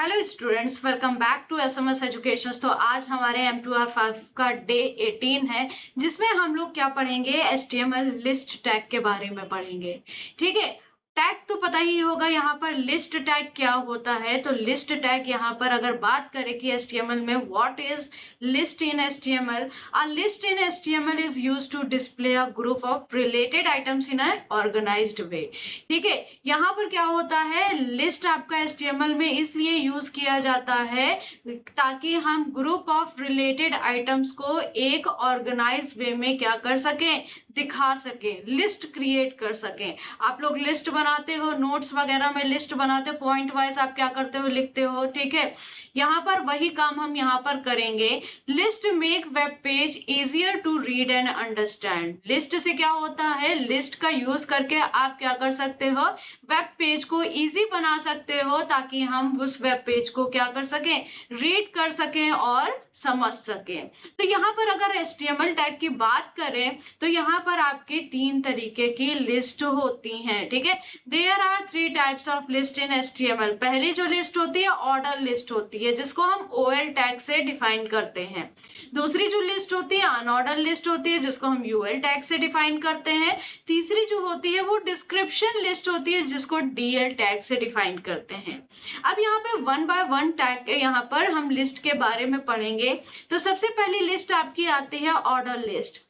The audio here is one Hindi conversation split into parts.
Hello students, welcome back to SMS education. तो आज हमारे M2R5 का डे 18 है, जिसमें हम लोग क्या पढ़ेंगे, HTML लिस्ट टैग के बारे में पढ़ेंगे। ठीक है, टैग तो पता ही होगा। यहाँ पर लिस्ट टैग क्या होता है, तो लिस्ट टैग यहाँ पर अगर बात करें कि HTML में what is list in HTML, a list in HTML is used to display a group of related items in an organized way। ठीक है, यहाँ पर क्या होता है, लिस्ट आपका HTML में इसलिए यूज किया जाता है ताकि हम ग्रुप ऑफ रिलेटेड आइटम्स को एक ऑर्गेनाइज वे में क्या कर सकें, दिखा सकें, लिस्ट क्रिएट कर सकें। आप लोग लिस्ट बनाते हो, नोट्स वगैरह में लिस्ट बनाते हो, पॉइंट वाइज आप क्या करते हो, लिखते हो। ठीक है, यहाँ पर वही काम हम यहाँ पर करेंगे। List make web page easier to read and understand. List से क्या होता है, लिस्ट का यूज करके आप क्या कर सकते हो, वेब पेज को इजी बना सकते हो ताकि हम उस वेब पेज को क्या कर सकें, रीड कर सकें और समझ सकें। तो यहाँ पर अगर HTML टैग की बात करें तो यहाँ पर आपके 3 तरीके की लिस्ट होती हैं। ठीक है, there are 3 types of list in HTML। पहली जो लिस्ट होती है ऑर्डर लिस्ट होती है, जिसको हम OL टैग से डिफाइन करते हैं। दूसरी जो लिस्ट होती है अनऑर्डर लिस्ट होती है, जिसको हम UL टैग से डिफाइन करते हैं। तीसरी जो होती है वो डिस्क्रिप्शन लिस्ट होती है, जिसको DL टैग से डिफाइन करते हैं। अब यहाँ पे 1 बाय 1 टैग यहाँ पर हम लिस्ट के बारे में पढ़ेंगे। तो सबसे पहली लिस्ट आपकी आती है ऑर्डर लिस्ट।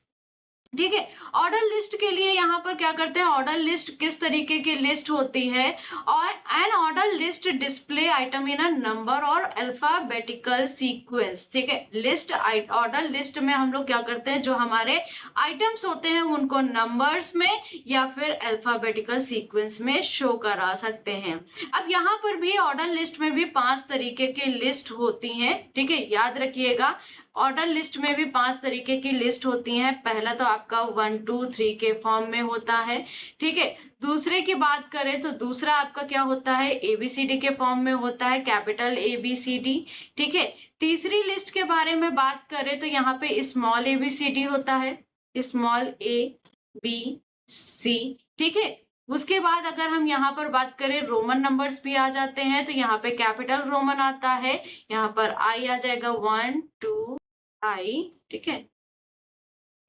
ठीक है, ऑर्डर लिस्ट के लिए यहाँ पर क्या करते हैं, ऑर्डर लिस्ट किस तरीके की लिस्ट होती है, और an order list display item in a number और अल्फाबेटिकल सीक्वेंस। ठीक है, लिस्ट ऑर्डर लिस्ट में हम लोग क्या करते हैं, जो हमारे आइटम्स होते हैं उनको नंबर्स में या फिर अल्फाबेटिकल सीक्वेंस में शो करा सकते हैं। अब यहाँ पर भी ऑर्डर लिस्ट में भी 5 तरीके की लिस्ट होती हैं। ठीक है, याद रखिएगा, ऑर्डर लिस्ट में भी 5 तरीके की लिस्ट होती हैं। पहला तो आपका 1 2 3 के फॉर्म में होता है। ठीक है, दूसरे की बात करें तो दूसरा आपका क्या होता है, ABCD के फॉर्म में होता है, कैपिटल ABCD। ठीक है, तीसरी लिस्ट के बारे में बात करें तो यहाँ पे स्मॉल ABCD होता है, स्मॉल ABC। ठीक है, उसके बाद अगर हम यहाँ पर बात करें रोमन नंबर्स भी आ जाते हैं, तो यहाँ पे कैपिटल रोमन आता है, यहाँ पर I आ जाएगा 1 2 I। ठीक है,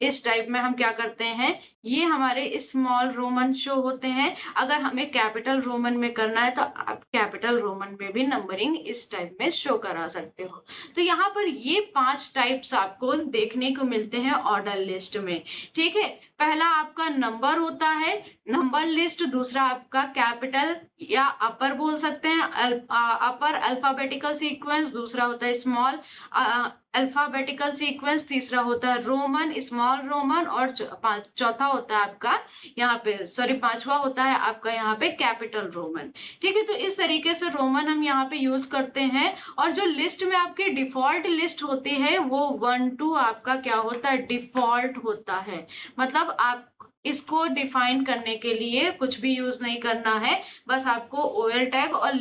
इस टाइप में हम क्या करते हैं, ये हमारे स्मॉल रोमन शो होते हैं। अगर हमें कैपिटल रोमन में करना है तो आप कैपिटल रोमन में भी नंबरिंग इस टाइप में शो करा सकते हो। तो यहाँ पर ये 5 टाइप्स आपको देखने को मिलते हैं ऑर्डर लिस्ट में। ठीक है, पहला आपका नंबर होता है, नंबर लिस्ट। दूसरा आपका कैपिटल या अपर बोल सकते हैं, अपर अल्फाबेटिकल सीक्वेंस। दूसरा होता है स्मॉल अल्फाबेटिकल सीक्वेंस। तीसरा होता है रोमन, स्मॉल रोमन। और चौथा होता है आपका यहाँ पे, सॉरी, पांचवा होता है आपका यहाँ पे कैपिटल रोमन। ठीक है, तो इस तरीके से रोमन हम यहाँ पे यूज करते हैं। और जो लिस्ट में आपकी डिफॉल्ट लिस्ट होती है वो 1 2 आपका क्या होता है, डिफॉल्ट होता है। मतलब आप इसको डिफाइन करने के लिए कुछ भी यूज नहीं करना है, बस आपको OL टैग और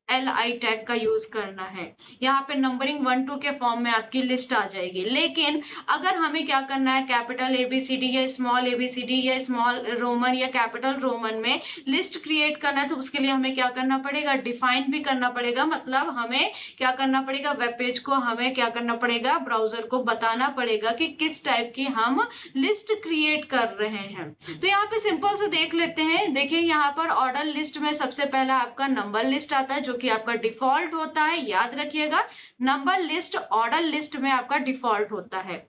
LI टैग का यूज करना है। यहाँ पे नंबरिंग 1 2 के फॉर्म में आपकी लिस्ट आ जाएगी। लेकिन अगर हमें क्या करना है, कैपिटल ABCD या स्मॉल ABCD या स्मॉल रोमन या कैपिटल रोमन में लिस्ट क्रिएट करना है, तो उसके लिए हमें क्या करना पड़ेगा, डिफाइन भी करना पड़ेगा। मतलब हमें क्या करना पड़ेगा, वेब पेज को हमें क्या करना पड़ेगा, ब्राउजर को बताना पड़ेगा कि किस टाइप की हम लिस्ट क्रिएट कर रहे हैं। तो यहाँ पे सिंपल से देख लेते हैं। देखिए, यहाँ पर ऑर्डर लिस्ट में सबसे पहला आपका नंबर लिस्ट आता है, जो कि आपका डिफॉल्ट होता है। याद रखिएगा, नंबर लिस्ट ऑर्डर लिस्ट में आपका डिफॉल्ट होता है।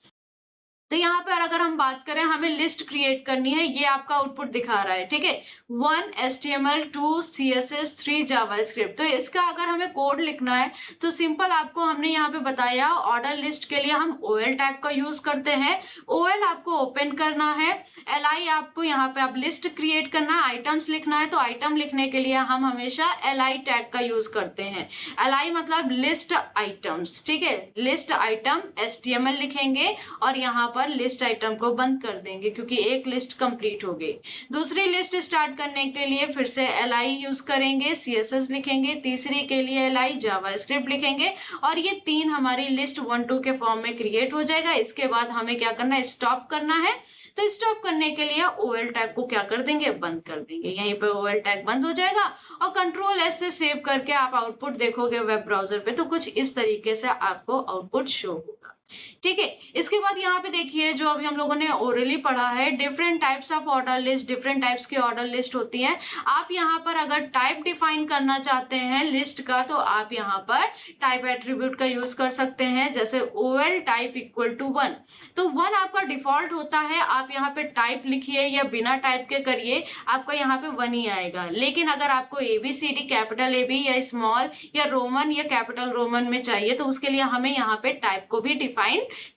तो यहाँ पर अगर हम बात करें, हमें लिस्ट क्रिएट करनी है, ये आपका आउटपुट दिखा रहा है। ठीक है, 1 HTML 2 CSS 3 जावास्क्रिप्ट। तो इसका अगर हमें कोड लिखना है तो सिंपल, आपको हमने यहाँ पे बताया, ऑर्डर लिस्ट के लिए हम OL टैग का यूज करते हैं। OL आपको ओपन करना है, LI आपको यहाँ पे आप लिस्ट क्रिएट करना है, आइटम्स लिखना है। तो आइटम लिखने के लिए हम हमेशा LI टैग का यूज करते हैं। LI मतलब लिस्ट आइटम्स। ठीक है, लिस्ट आइटम HTML लिखेंगे और यहाँ पर लिस्ट आइटम को बंद कर देंगे क्योंकि एक लिस्ट कंप्लीट हो गई। दूसरी लिस्ट स्टार्ट करने के लिए फिर से li यूज करेंगे, css लिखेंगे, तीसरी के लिए li जावास्क्रिप्ट लिखेंगे और ये तीन हमारी लिस्ट 1 2 के फॉर्म में क्रिएट हो जाएगा। इसके बाद हमें क्या करना है, स्टॉप करना है। तो स्टॉप करने के लिए OL टैग को क्या कर देंगे, बंद कर देंगे। यहीं पे OL टैग बंद हो जाएगा और कंट्रोल S से सेव करके आप आउटपुट देखोगे वेब ब्राउजर पे तो कुछ इस तरीके से आपको आउटपुट शो होगा। ठीक है, इसके बाद यहाँ पे देखिए जो अभी हम लोगों ने ओरली पढ़ा है, different types of order list, different types की ऑर्डर लिस्ट होती हैं। आप यहाँ पर अगर टाइप डिफाइन करना चाहते हैं लिस्ट का तो आप यहाँ पर टाइप एट्रीब्यूट का यूज कर सकते हैं, जैसे OL टाइप इक्वल टू 1। तो 1 आपका डिफॉल्ट होता है, आप यहाँ पे टाइप लिखिए या बिना टाइप के करिए, आपका यहाँ पे 1 ही आएगा। लेकिन अगर आपको ABCD कैपिटल AB या स्मॉल या रोमन या कैपिटल रोमन में चाहिए तो उसके लिए हमें यहाँ पे टाइप को भी डिफाइन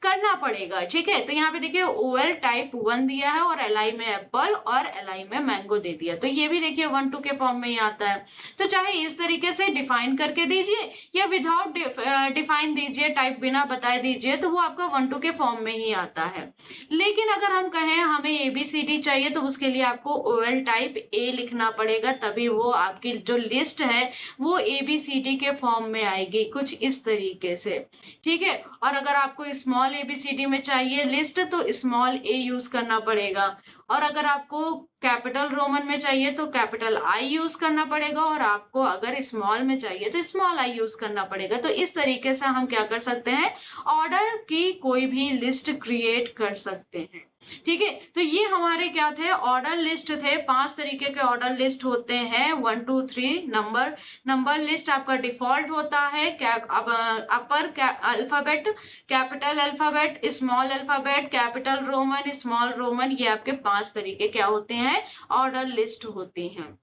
करना पड़ेगा। ठीक है, तो यहाँ पे देखिए OL टाइप 1 दिया है और LI में एप्पल और LI में मैंगो दे दिया, तो ये भी देखिए 1 2 के फॉर्म में ही आता है। तो चाहे इस तरीके से डिफाइन करके दीजिए या विदाउट डिफाइन दीजिए, टाइप बिना बताए दीजिए, तो वो आपका 1 2 के फॉर्म में ही आता है। लेकिन अगर हम कहें हमें ABCD चाहिए तो उसके लिए आपको OL टाइप A लिखना पड़ेगा, तभी वो आपकी जो लिस्ट है वो ABCD के फॉर्म में आएगी, कुछ इस तरीके से। ठीक है, और अगर आपको स्मॉल ABCD में चाहिए लिस्ट तो स्मॉल A यूज करना पड़ेगा, और अगर आपको कैपिटल रोमन में चाहिए तो कैपिटल I यूज करना पड़ेगा, और आपको अगर स्मॉल में चाहिए तो स्मॉल I यूज करना पड़ेगा। तो इस तरीके से हम क्या कर सकते हैं, ऑर्डर की कोई भी लिस्ट क्रिएट कर सकते हैं। ठीक है, तो ये हमारे क्या थे, ऑर्डर लिस्ट थे। 5 तरीके के ऑर्डर लिस्ट होते हैं, 1 2 3 नंबर लिस्ट आपका डिफॉल्ट होता है, upper alphabet, capital alphabet, small alphabet, capital Roman, small Roman, ये आपके 5 तरीके क्या होते हैं, ऑर्डर लिस्ट होती हैं।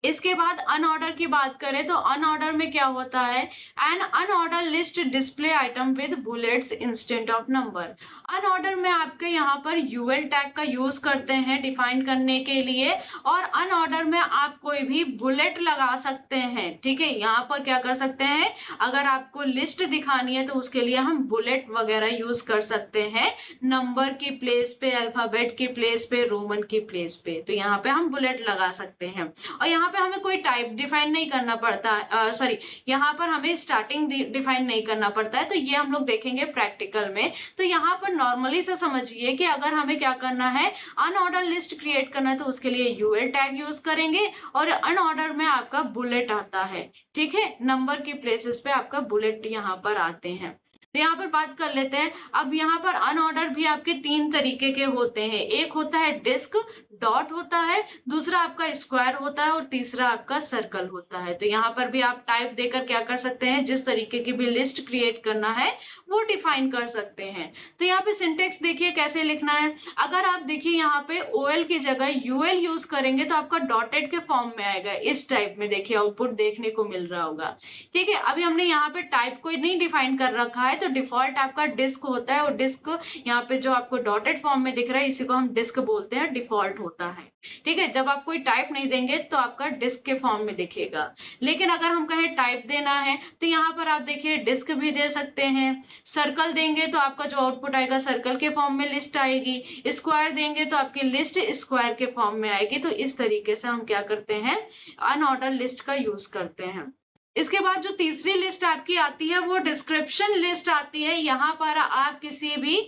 इसके बाद अनऑर्डर की बात करें तो अनऑर्डर में क्या होता है, an unorder list display item with bullets instant of number. Unorder में आपके यहाँ पर UL टैग का यूज करते हैं डिफाइन करने के लिए, और अनऑर्डर में आप कोई भी बुलेट लगा सकते हैं। ठीक है, यहाँ पर क्या कर सकते हैं, अगर आपको लिस्ट दिखानी है तो उसके लिए हम बुलेट वगैरह यूज कर सकते हैं, नंबर की प्लेस पे, अल्फाबेट की प्लेस पे, रोमन की प्लेस पे, तो यहाँ पे हम बुलेट लगा सकते हैं। और यहाँ पे हमें कोई टाइप डिफाइन नहीं करना पड़ता, सॉरी यहाँ पर हमें स्टार्टिंग डिफाइन नहीं करना पड़ता है, तो ये हम लोग देखेंगे प्रैक्टिकल में। तो यहाँ पर नॉर्मली से समझिए कि अगर हमें क्या करना है, अनऑर्डर लिस्ट क्रिएट करना है तो उसके लिए UL टैग यूज करेंगे, और अनऑर्डर में आपका बुलेट आता है। ठीक है, नंबर की प्लेसेस पे आपका बुलेट यहाँ पर आते हैं। तो यहाँ पर बात कर लेते हैं। अब यहाँ पर अनऑर्डर भी आपके 3 तरीके के होते हैं, एक होता है डिस्क, डॉट होता है, दूसरा आपका स्क्वायर होता है और तीसरा आपका सर्कल होता है। तो यहाँ पर भी आप टाइप देकर क्या कर सकते हैं, जिस तरीके की भी लिस्ट क्रिएट करना है वो डिफाइन कर सकते हैं। तो यहाँ पे सिंटेक्स देखिए कैसे लिखना है। अगर आप देखिए यहाँ पे OL की जगह UL यूज करेंगे तो आपका डॉटेड के फॉर्म में आएगा, इस टाइप में देखिए आउटपुट देखने को मिल रहा होगा। ठीक है, अभी हमने यहाँ पे टाइप को नहीं डिफाइन कर रखा है तो डिफॉल्ट आपका डिस्क होता है, और डिस्क यहाँ पे जो आपको डॉटेड फॉर्म में दिख रहा है इसी को हम डिस्क बोलते हैं, डिफॉल्ट होता है। ठीक है, जब आप कोई टाइप नहीं देंगे तो आपका डिस्क के फॉर्म में दिखेगा। लेकिन अगर हम कहें टाइप देना है तो यहाँ पर आप देखिए डिस्क भी दे सकते हैं, सर्कल देंगे तो आपका जो आउटपुट आएगा सर्कल के फॉर्म में लिस्ट आएगी, स्क्वायर देंगे तो आपकी लिस्ट स्क्वायर के फॉर्म में आएगी। तो इस तरीके से हम क्या करते हैं, अनऑर्डर लिस्ट का यूज करते हैं। इसके बाद जो तीसरी लिस्ट आपकी आती है वो डिस्क्रिप्शन लिस्ट आती है। यहाँ पर आप किसी भी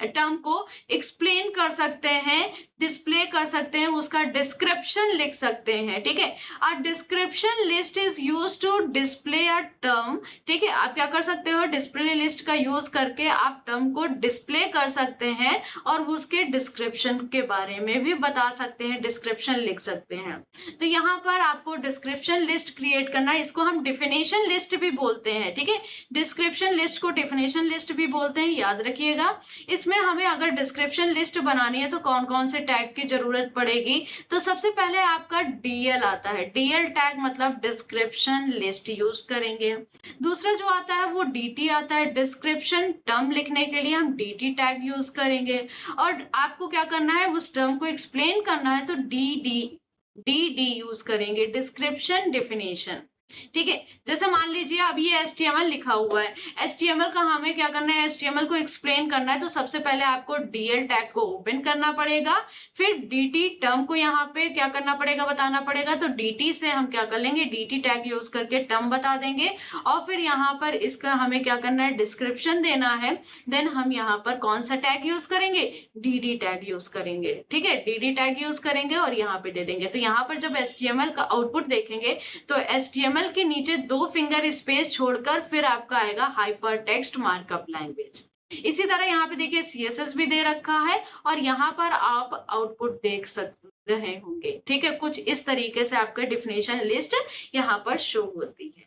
टर्म को एक्सप्लेन कर सकते हैं, डिस्प्ले कर सकते हैं, उसका डिस्क्रिप्शन लिख सकते हैं। ठीक है, a description list is use to display a term. ठीक है, आप क्या कर सकते हो, डिस्प्ले लिस्ट का यूज करके आप टर्म को डिस्प्ले कर सकते हैं और उसके डिस्क्रिप्शन के बारे में भी बता सकते हैं, डिस्क्रिप्शन लिख सकते हैं। तो यहाँ पर आपको डिस्क्रिप्शन लिस्ट क्रिएट करना है, इसको हम डिफिनेशन लिस्ट भी बोलते हैं। ठीक है, डिस्क्रिप्शन लिस्ट को डिफिनेशन लिस्ट भी बोलते हैं, याद रखिएगा। इसमें हमें अगर डिस्क्रिप्शन लिस्ट बनानी है तो कौन कौन से टैग की जरूरत पड़ेगी, तो सबसे पहले आपका DL आता है, DL टैग मतलब डिस्क्रिप्शन लिस्ट यूज करेंगे। दूसरा जो आता है वो DT आता है, डिस्क्रिप्शन टर्म लिखने के लिए हम DT टैग यूज करेंगे। और आपको क्या करना है, उस टर्म को एक्सप्लेन करना है तो DD यूज करेंगे, डिस्क्रिप्शन डेफिनेशन। ठीक है। जैसे मान लीजिए अब ये HTML लिखा हुआ है, HTML का हमें क्या करना है, HTML को एक्सप्लेन करना है, तो सबसे पहले आपको DL टैग को ओपन करना पड़ेगा, फिर DT टर्म को यहाँ पे क्या करना पड़ेगा, बताना पड़ेगा। तो DT से हम क्या कर लेंगे, DT टैग यूज करके टर्म बता देंगे, और फिर यहाँ पर इसका हमें क्या करना है, डिस्क्रिप्शन देना है। देन हम यहाँ पर कौन सा टैग यूज करेंगे, DD टैग यूज करेंगे। ठीक है, DD टैग यूज करेंगे और यहाँ पे दे देंगे। तो यहाँ पर जब HTML का आउटपुट देखेंगे तो HTML के नीचे 2 फिंगर स्पेस छोड़कर फिर आपका आएगा हाइपर टेक्स्ट मार्कअप लैंग्वेज। इसी तरह यहाँ पे देखिए CSS भी दे रखा है और यहाँ पर आप आउटपुट देख रहे होंगे। ठीक है, कुछ इस तरीके से आपका डेफिनेशन लिस्ट यहाँ पर शो होती है।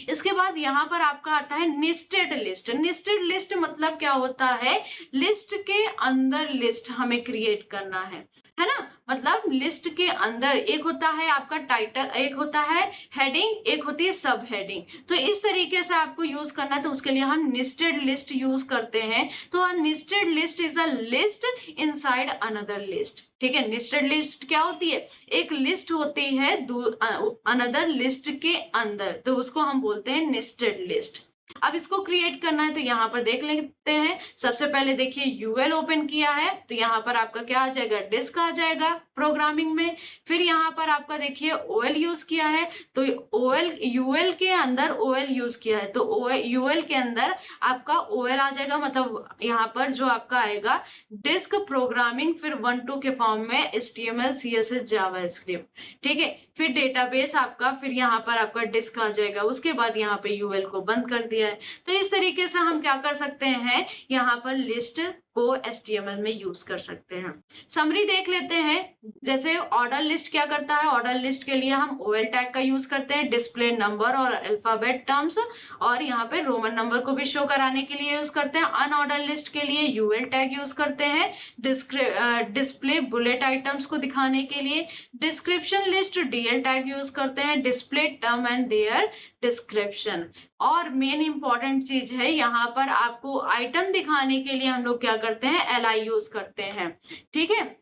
इसके बाद यहाँ पर आपका आता है नेस्टेड लिस्ट। नेस्टेड लिस्ट मतलब क्या होता है, लिस्ट के अंदर लिस्ट हमें क्रिएट करना है ना। मतलब लिस्ट के अंदर एक होता है आपका टाइटल, एक होता है हेडिंग, एक होती है सब हेडिंग। तो इस तरीके से आपको यूज करना है, तो उसके लिए हम नेस्टेड लिस्ट यूज करते हैं। तो nested list is a list inside another list. ठीक है, नेस्टेड लिस्ट क्या होती है, एक लिस्ट होती है अनदर लिस्ट के अंदर, तो उसको हम बोलते हैं नेस्टेड लिस्ट। अब इसको क्रिएट करना है तो यहाँ पर देख लेते हैं। सबसे पहले देखिए यूएल ओपन किया है, तो यहाँ पर आपका क्या आ जाएगा, डिस्क आ जाएगा प्रोग्रामिंग में। फिर यहाँ पर आपका देखिए ओएल यूज किया है, तो ओएल यूएल के अंदर ओएल यूज किया है, तो यूएल के अंदर आपका ओएल आ जाएगा। मतलब यहाँ पर जो आपका आएगा डिस्क प्रोग्रामिंग, फिर 1-2 के फॉर्म में HTML CSS जावास्क्रिप्ट। ठीक है, फिर डेटाबेस आपका, फिर यहाँ पर आपका डिस्क आ जाएगा। उसके बाद यहाँ पे यूएल को बंद कर दिया है। तो इस तरीके से हम क्या कर सकते हैं, यहाँ पर लिस्ट को HTML में यूज कर सकते हैं। समरी देख लेते हैं। जैसे ऑर्डर लिस्ट क्या करता है, ऑर्डर लिस्ट के लिए हम OL टैग का यूज करते हैं, डिस्प्ले नंबर और अल्फाबेट टर्म्स, और यहाँ पे रोमन नंबर को भी शो कराने के लिए यूज करते हैं। अनऑर्डर लिस्ट के लिए UL टैग यूज करते हैं, डिस्प्ले बुलेट आइटम्स को दिखाने के लिए। Description list DL tag use करते हैं, display term and there description. और मेन इंपॉर्टेंट चीज है, यहाँ पर आपको आइटम दिखाने के लिए हम लोग क्या करते हैं, LI यूज करते हैं। ठीक है,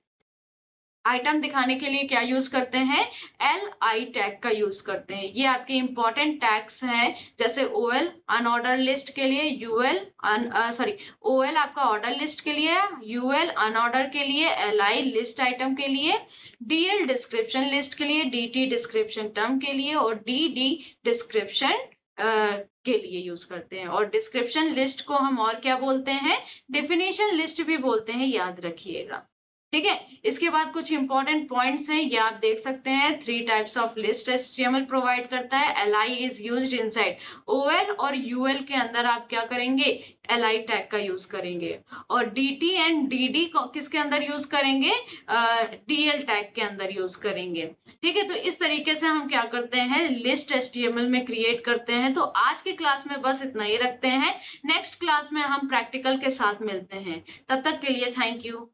आइटम दिखाने के लिए क्या यूज करते हैं, LI टैग का यूज करते हैं। ये आपके इंपॉर्टेंट टैग्स हैं। जैसे OL अनऑर्डर लिस्ट के लिए, UL OL आपका ऑर्डर लिस्ट के लिए, UL अनऑर्डर के लिए, LI लिस्ट आइटम के लिए, DL डिस्क्रिप्शन लिस्ट के लिए, DT डिस्क्रिप्शन टर्म के लिए, और DD डिस्क्रिप्शन के लिए यूज करते हैं। और डिस्क्रिप्शन लिस्ट को हम और क्या बोलते हैं, डेफिनेशन लिस्ट भी बोलते हैं, याद रखिएगा। ठीक है, इसके बाद कुछ इंपॉर्टेंट पॉइंट्स हैं, ये आप देख सकते हैं। 3 types of list HTML provide करता है। LI is used inside OL, और UL के अंदर आप क्या करेंगे, LI टैग का यूज करेंगे। और DT एंड DD को किसके अंदर यूज करेंगे, DL टैग के अंदर यूज करेंगे। ठीक है, तो इस तरीके से हम क्या करते हैं, लिस्ट HTML में क्रिएट करते हैं। तो आज की क्लास में बस इतना ही रखते हैं। नेक्स्ट क्लास में हम प्रैक्टिकल के साथ मिलते हैं। तब तक के लिए थैंक यू।